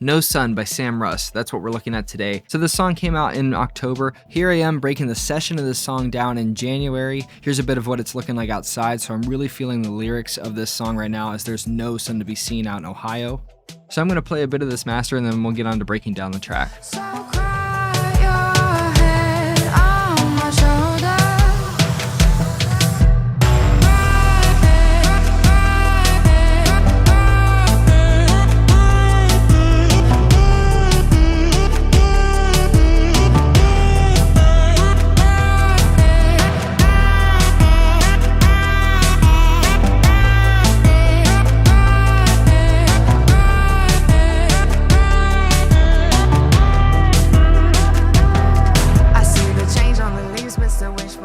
No Sun by Sam Rus. That's what we're looking at today. So this song came out in October. Here I am breaking the session of this song down in January. Here's a bit of what it's looking like outside. So I'm really feeling the lyrics of this song right now as there's no sun to be seen out in Ohio. So I'm gonna play a bit of this master and then we'll get on to breaking down the track.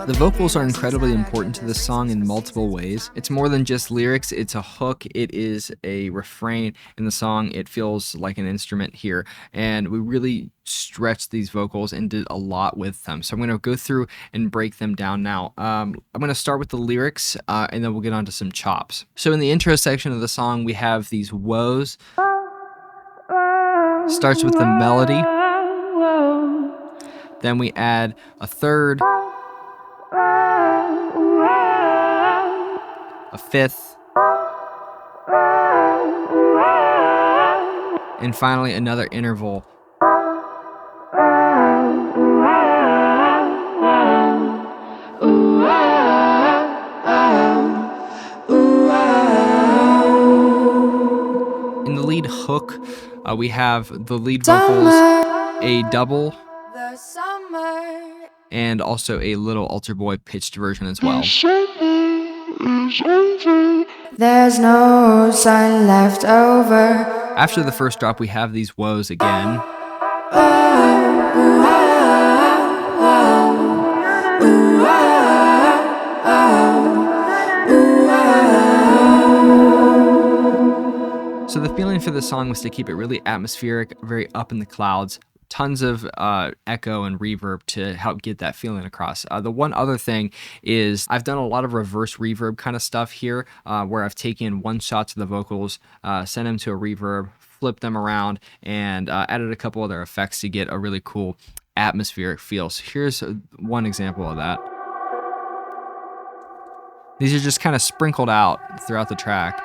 The vocals are incredibly important to this song in multiple ways. It's more than just lyrics, it's a hook, it is a refrain in the song, it feels like an instrument here, and we really stretched these vocals and did a lot with them. So I'm going to go through and break them down now. I'm going to start with the lyrics and then we'll get on to some chops. So in the intro section of the song, we have these woes. Starts with the melody. Then we add a third, a fifth, and finally another interval. In the lead hook, we have the lead vocals, a double, and also a little altar boy pitched version as well. There's no sun left over. After the first drop, we have these woes again. So the feeling for this song was to keep it really atmospheric, very up in the clouds. Tons of echo and reverb to help get that feeling across. The one other thing is I've done a lot of reverse reverb kind of stuff here where I've taken one shot to the vocals, sent them to a reverb, flipped them around, and added a couple other effects to get a really cool atmospheric feel. So here's one example of that. These are just kind of sprinkled out throughout the track.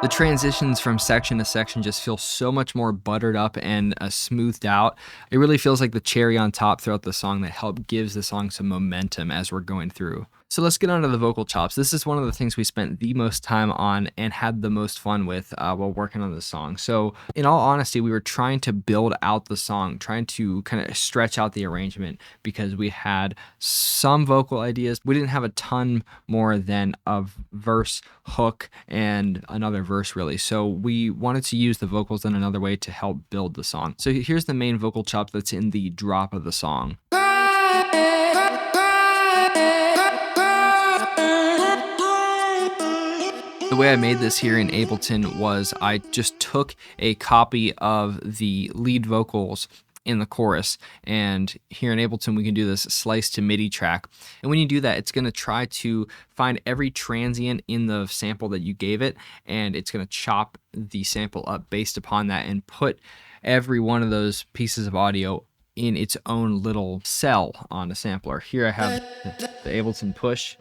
The transitions from section to section just feel so much more buttered up and smoothed out. It really feels like the cherry on top throughout the song that gives the song some momentum as we're going through. So let's get on to the vocal chops. This is one of the things we spent the most time on and had the most fun with while working on the song. So in all honesty, we were trying to build out the song, trying to kind of stretch out the arrangement because we had some vocal ideas. We didn't have a ton more than a verse, hook, and another verse really. So we wanted to use the vocals in another way to help build the song. So here's the main vocal chop that's in the drop of the song. The way I made this here in Ableton was I just took a copy of the lead vocals in the chorus, and here in Ableton we can do this slice to MIDI track, and when you do that it's going to try to find every transient in the sample that you gave it, and it's going to chop the sample up based upon that and put every one of those pieces of audio in its own little cell on a sampler. Here I have the Ableton push.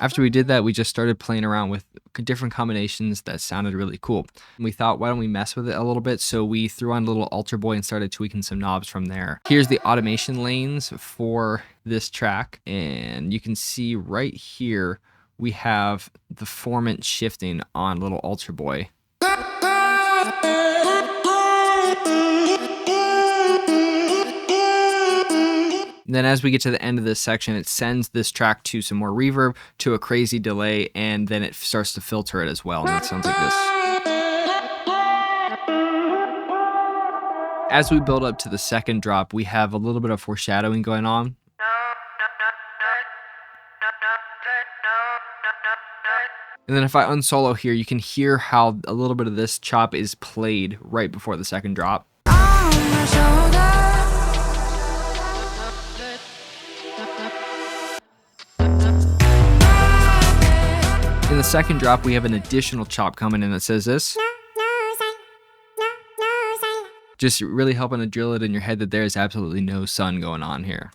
After we did that, we just started playing around with different combinations that sounded really cool. And we thought, why don't we mess with it a little bit? So we threw on a little altar boy and started tweaking some knobs from there. Here's the automation lanes for this track. And you can see right here, we have the formant shifting on little altar boy. And then as we get to the end of this section, it sends this track to some more reverb, to a crazy delay, and then it starts to filter it as well. And it sounds like this. As we build up to the second drop, we have a little bit of foreshadowing going on. And then if I unsolo here, you can hear how a little bit of this chop is played right before the second drop. In the second drop, we have an additional chop coming in that says this. Just really helping to drill it in your head that there is absolutely no sun going on here.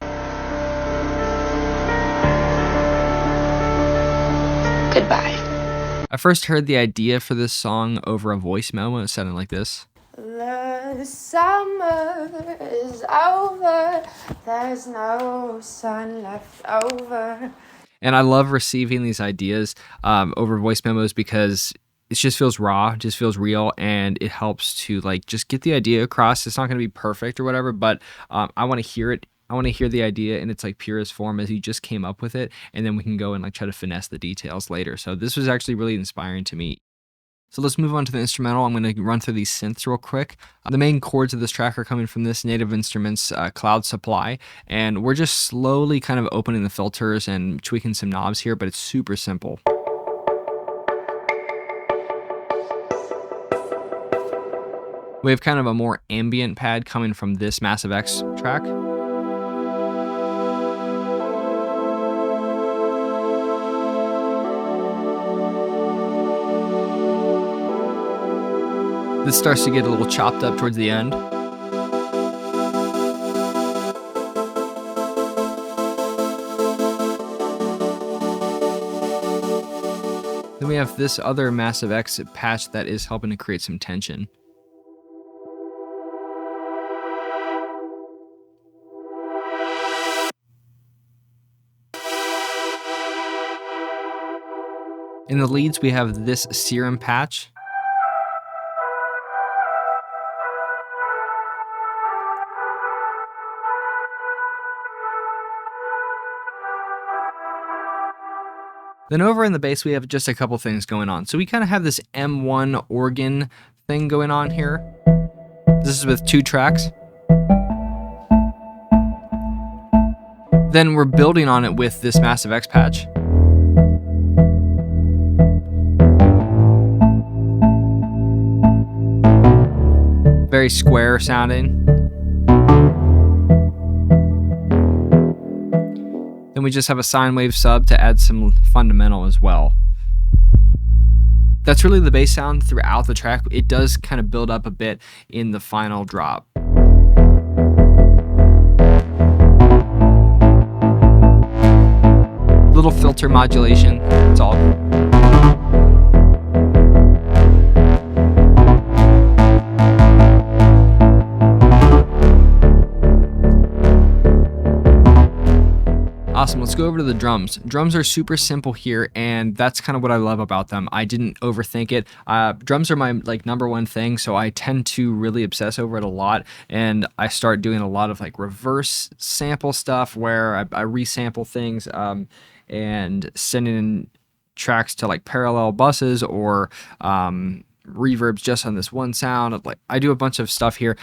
Goodbye. I first heard the idea for this song over a voice memo. It sounded like this. The summer is over, there's no sun left over. And I love receiving these ideas over voice memos because it just feels raw, just feels real, and it helps to like just get the idea across. It's not going to be perfect or whatever, but I want to hear it. I want to hear the idea in its like purest form as you just came up with it, and then we can go and like try to finesse the details later. So this was actually really inspiring to me. So let's move on to the instrumental. I'm going to run through these synths real quick. The main chords of this track are coming from this Native Instruments Cloud Supply, and we're just slowly kind of opening the filters and tweaking some knobs here, but it's super simple. We have kind of a more ambient pad coming from this Massive X track. This starts to get a little chopped up towards the end. Then we have this other Massive X patch that is helping to create some tension. In the leads, we have this Serum patch. Then over in the bass, we have just a couple things going on. So we kind of have this M1 organ thing going on here. This is with 2 tracks. Then we're building on it with this Massive X patch. Very square sounding. Then we just have a sine wave sub to add some fundamental as well. That's really the bass sound throughout the track. It does kind of build up a bit in the final drop. Little filter modulation, that's all. Awesome, let's go over to the drums. Drums are super simple here, and that's kind of what I love about them. I didn't overthink it. Drums are my like #1 thing, so I tend to really obsess over it a lot, and I start doing a lot of like reverse sample stuff where I resample things and sending in tracks to like parallel buses or reverbs just on this one sound. Like I do a bunch of stuff here.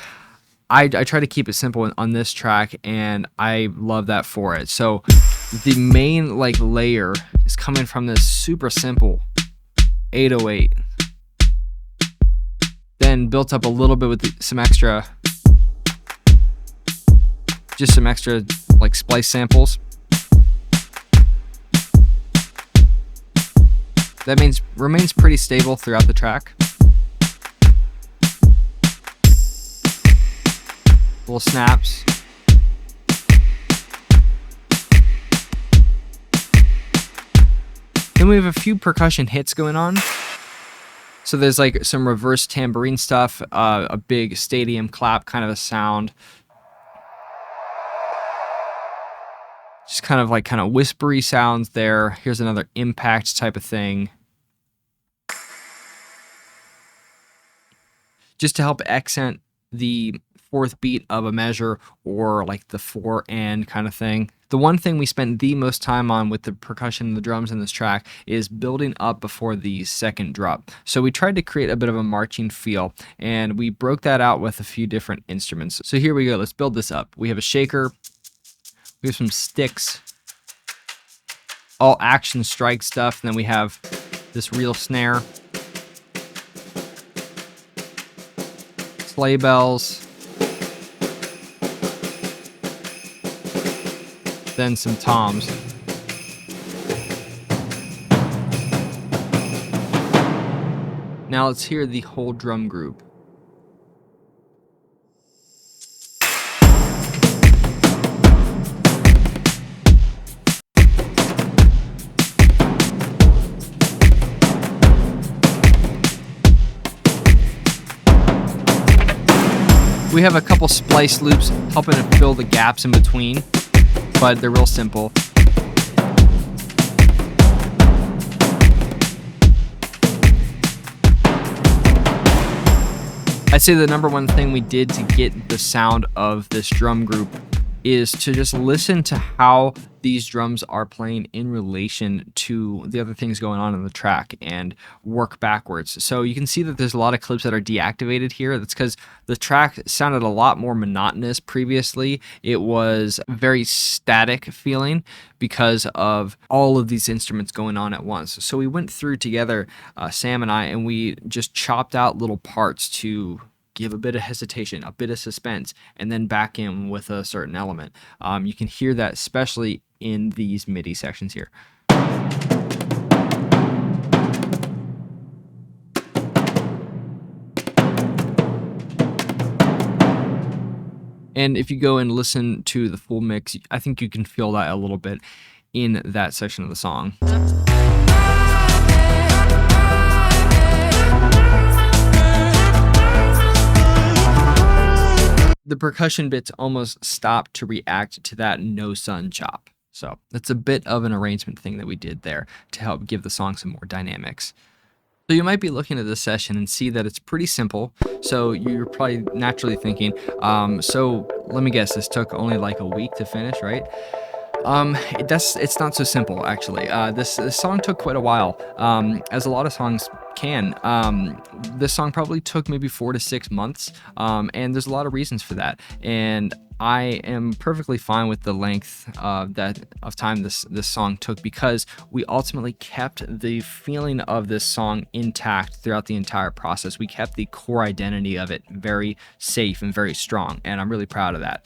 I try to keep it simple on this track, and I love that for it. So the main like layer is coming from this super simple 808, then built up a little bit with some extra like splice samples. That means remains pretty stable throughout the track. Little snaps. Then we have a few percussion hits going on. So there's like some reverse tambourine stuff, a big stadium clap kind of a sound. Just kind of whispery sounds there. Here's another impact type of thing. Just to help accent the 4th beat of a measure or like the 4 and kind of thing. The one thing we spent the most time on with the percussion and the drums in this track is building up before the second drop. So we tried to create a bit of a marching feel, and we broke that out with a few different instruments. So here we go, let's build this up. We have a shaker, we have some sticks, all action strike stuff, and then we have this real snare, sleigh bells, then some toms. Now let's hear the whole drum group. We have a couple splice loops helping to fill the gaps in between, but they're real simple. I'd say the number one thing we did to get the sound of this drum group is to just listen to how these drums are playing in relation to the other things going on in the track and work backwards. So you can see that there's a lot of clips that are deactivated here. That's because the track sounded a lot more monotonous previously. It was very static feeling because of all of these instruments going on at once. So we went through together, Sam and I, and we just chopped out little parts to give a bit of hesitation, a bit of suspense, and then back in with a certain element. You can hear that especially in these MIDI sections here. And if you go and listen to the full mix, I think you can feel that a little bit in that section of the song. The percussion bits almost stop to react to that no sun chop. So that's a bit of an arrangement thing that we did there to help give the song some more dynamics. So you might be looking at this session and see that it's pretty simple. So you're probably naturally thinking, so let me guess, this took only like a week to finish, right? It's not so simple actually. This song took quite a while, as a lot of songs can. This song probably took maybe 4 to 6 months, and there's a lot of reasons for that. And I am perfectly fine with the length of time this song took, because we ultimately kept the feeling of this song intact throughout the entire process. We kept the core identity of it very safe and very strong, and I'm really proud of that.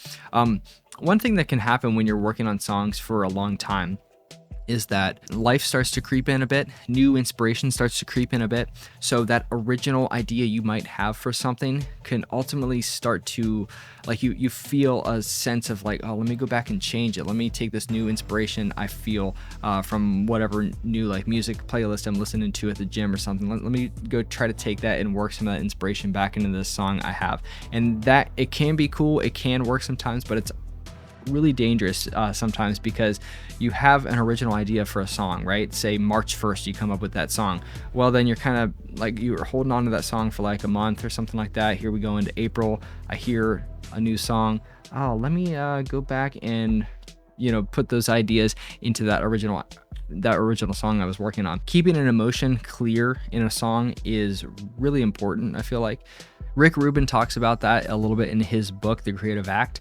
One thing that can happen when you're working on songs for a long time is that life starts to creep in a bit, new inspiration starts to creep in a bit, so that original idea you might have for something can ultimately start to, like, you feel a sense of like, oh, let me go back and change it. Let me take this new inspiration I feel from whatever new like music playlist I'm listening to at the gym or something. Let me go try to take that and work some of that inspiration back into this song I have. And that, it can be cool, it can work sometimes, but it's really dangerous sometimes, because you have an original idea for a song, right? Say March 1st you come up with that song. Well, then you're kind of like, you're holding on to that song for like a month or something like that. Here we go into April, I hear a new song. Oh, let me go back and, you know, put those ideas into that original song I was working on. Keeping an emotion clear in a song is really important, I feel like. Rick Rubin talks about that a little bit in his book, The Creative Act.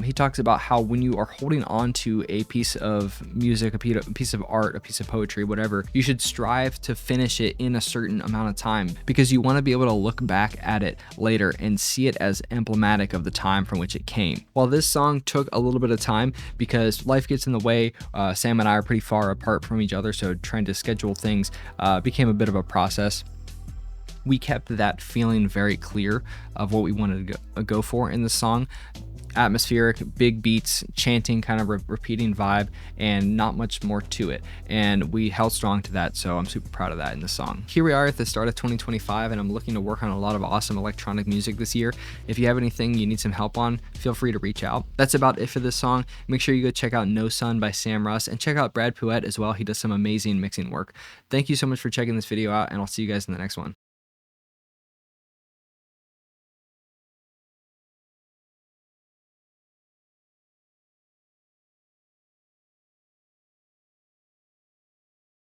He talks about how when you are holding on to a piece of music, a piece of art, a piece of poetry, whatever, you should strive to finish it in a certain amount of time, because you want to be able to look back at it later and see it as emblematic of the time from which it came. While this song took a little bit of time because life gets in the way, Sam and I are pretty far apart from each other, so trying to schedule things became a bit of a process. We kept that feeling very clear of what we wanted to go for in the song. Atmospheric, big beats, chanting, kind of repeating vibe, and not much more to it. And we held strong to that, so I'm super proud of that in the song. Here we are at the start of 2025, and I'm looking to work on a lot of awesome electronic music this year. If you have anything you need some help on, feel free to reach out. That's about it for this song. Make sure you go check out No Sun by Sam Rus, and check out Brad Pouet as well. He does some amazing mixing work. Thank you so much for checking this video out, and I'll see you guys in the next one.